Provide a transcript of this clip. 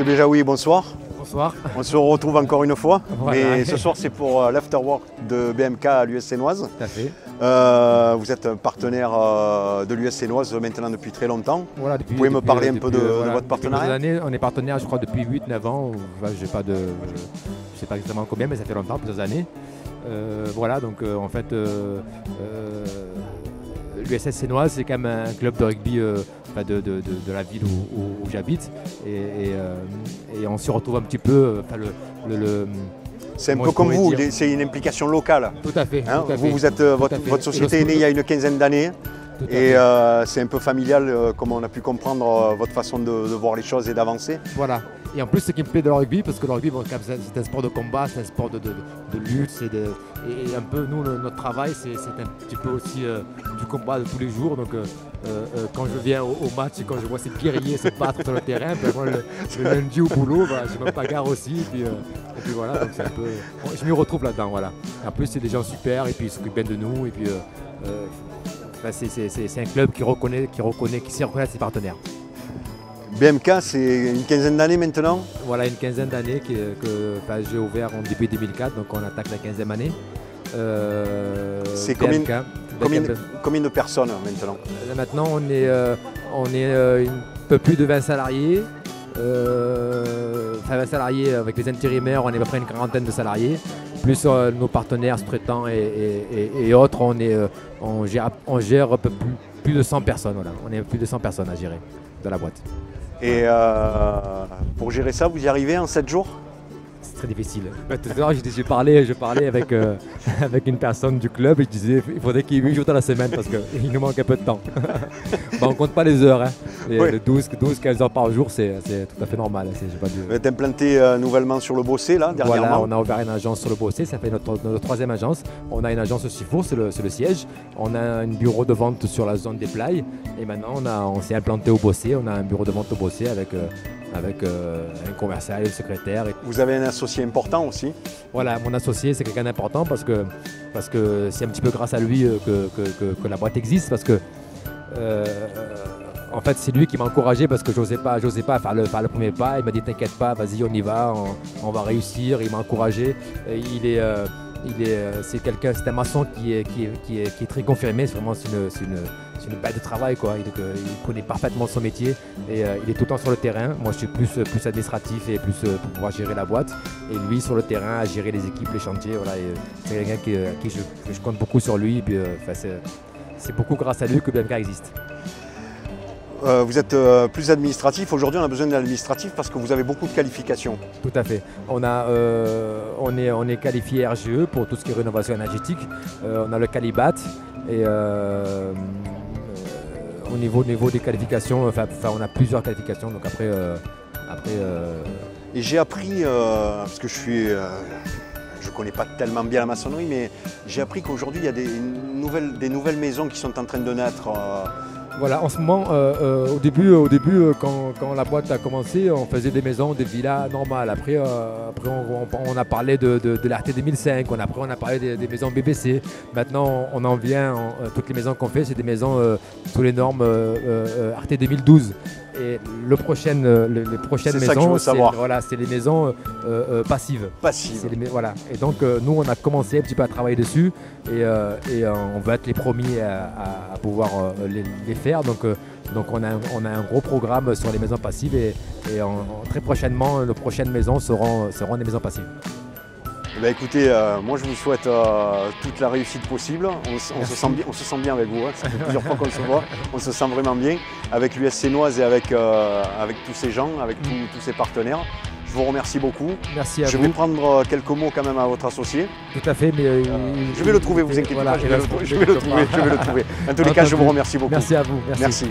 Monsieur Béjaoui, bonsoir. Bonsoir. On se retrouve encore une fois, Voilà. mais ce soir c'est pour l'afterwork de BMK à l'US Sénoise. Tout à fait. Vous êtes un partenaire de l'US Sénoise maintenant depuis très longtemps. Voilà, Vous pouvez me parler un peu de votre partenariat? Années, on est partenaire, je crois, depuis 8-9 ans. Enfin, je ne sais pas exactement combien, mais ça fait longtemps, plusieurs années. Voilà, donc en fait, l'USS Sénoise, c'est quand même un club de rugby de la ville où j'habite. Et on s'y retrouve un petit peu. C'est un peu comme vous, c'est une implication locale. Tout à fait. Hein, tout à fait. Vous êtes, votre société est née il y a une quinzaine d'années. Et c'est un peu familial, comme on a pu comprendre votre façon de voir les choses et d'avancer. Voilà. Et en plus, ce qui me plaît de le rugby, parce que le rugby, bon, c'est un sport de combat, c'est un sport de lutte. Et un peu, nous, notre travail, c'est un petit peu aussi du combat de tous les jours. Donc, quand je viens au match et quand je vois ces guerriers se battre sur le terrain, ben, moi, le lundi au boulot, ben, je me bagarre aussi. Et puis voilà, donc c'est un peu, je m'y retrouve là-dedans. Voilà. En plus, c'est des gens super, et puis ils s'occupent bien de nous. Et puis, c'est un club qui sait reconnaître ses partenaires. BMK, c'est une quinzaine d'années maintenant? Voilà, une quinzaine d'années que j'ai ouvert en début 2004, donc on attaque la 15e année. C'est combien de personnes maintenant? Maintenant, on est un peu plus de 20 salariés. 20 salariés avec les intérimaires, on est à peu près une quarantaine de salariés. Plus nos partenaires sous-traitants et autres, on gère un peu plus de 100 personnes. Voilà. On est plus de 100 personnes à gérer dans la boîte. Et pour gérer ça, vous y arrivez en 7 jours? C'est très difficile. Tout à l'heure, je parlais avec, avec une personne du club et je disais qu'il faudrait qu'il y ait 8 jours dans la semaine parce qu'il nous manque un peu de temps. On ne compte pas les heures. Hein. Les 12-15 heures par jour, c'est tout à fait normal. Vous êtes implanté nouvellement sur le Bossé, là, dernièrement? Voilà, on a ouvert une agence sur le Bossé, ça fait notre troisième agence. On a une agence au Sifour, c'est le siège. On a un bureau de vente sur la zone des Plailles. Et maintenant, on s'est implanté au Bossé. On a un bureau de vente au Bossé avec un commercial et un secrétaire. Vous avez un associé important aussi? Voilà, mon associé, c'est quelqu'un d'important parce que c'est un petit peu grâce à lui que la boîte existe. Parce que en fait, c'est lui qui m'a encouragé parce que j'osais pas faire le premier pas. Il m'a dit t'inquiète pas, vas-y, on y va, on va réussir. Il m'a encouragé. C'est un maçon qui est très confirmé. C'est vraiment une bête de travail, quoi. Il connaît parfaitement son métier et il est tout le temps sur le terrain. Moi, je suis plus administratif et plus pour pouvoir gérer la boîte. Et lui, sur le terrain, à gérer les équipes, les chantiers. Voilà. C'est quelqu'un que je compte beaucoup sur lui. Et puis, c'est beaucoup grâce à lui que BMK existe. Vous êtes plus administratif. Aujourd'hui, on a besoin d'administratif parce que vous avez beaucoup de qualifications. Tout à fait. On est qualifié RGE pour tout ce qui est rénovation énergétique. On a le Calibat et au niveau des qualifications, on a plusieurs qualifications. Donc après. Et j'ai appris parce que je connais pas tellement bien la maçonnerie, mais j'ai appris qu'aujourd'hui il y a des nouvelles maisons qui sont en train de naître. Voilà, en ce moment, au début quand la boîte a commencé, on faisait des maisons, des villas normales. Après on a parlé de l'ART 2005, après on a parlé des maisons BBC. Maintenant, on en vient, toutes les maisons qu'on fait, c'est des maisons sous les normes ART 2012. Et les prochaines maisons, c'est les maisons passives. Voilà. Et donc, nous, on a commencé un petit peu à travailler dessus et on va être les premiers à pouvoir les faire. Donc on a un gros programme sur les maisons passives et très prochainement, nos prochaines maisons seront des maisons passives. Ben écoutez, moi je vous souhaite toute la réussite possible. On se sent bien avec vous. Hein. Ça fait plusieurs fois qu'on se voit. On se sent vraiment bien avec l'US Sénoise et avec tous ces gens, avec tous ces partenaires. Je vous remercie beaucoup. Merci à vous. Je vais prendre quelques mots quand même à votre associé. Tout à fait, mais je vais le trouver, vous inquiétez pas. Je vais le trouver. En tous les cas, je vous remercie beaucoup. Merci à vous. Merci.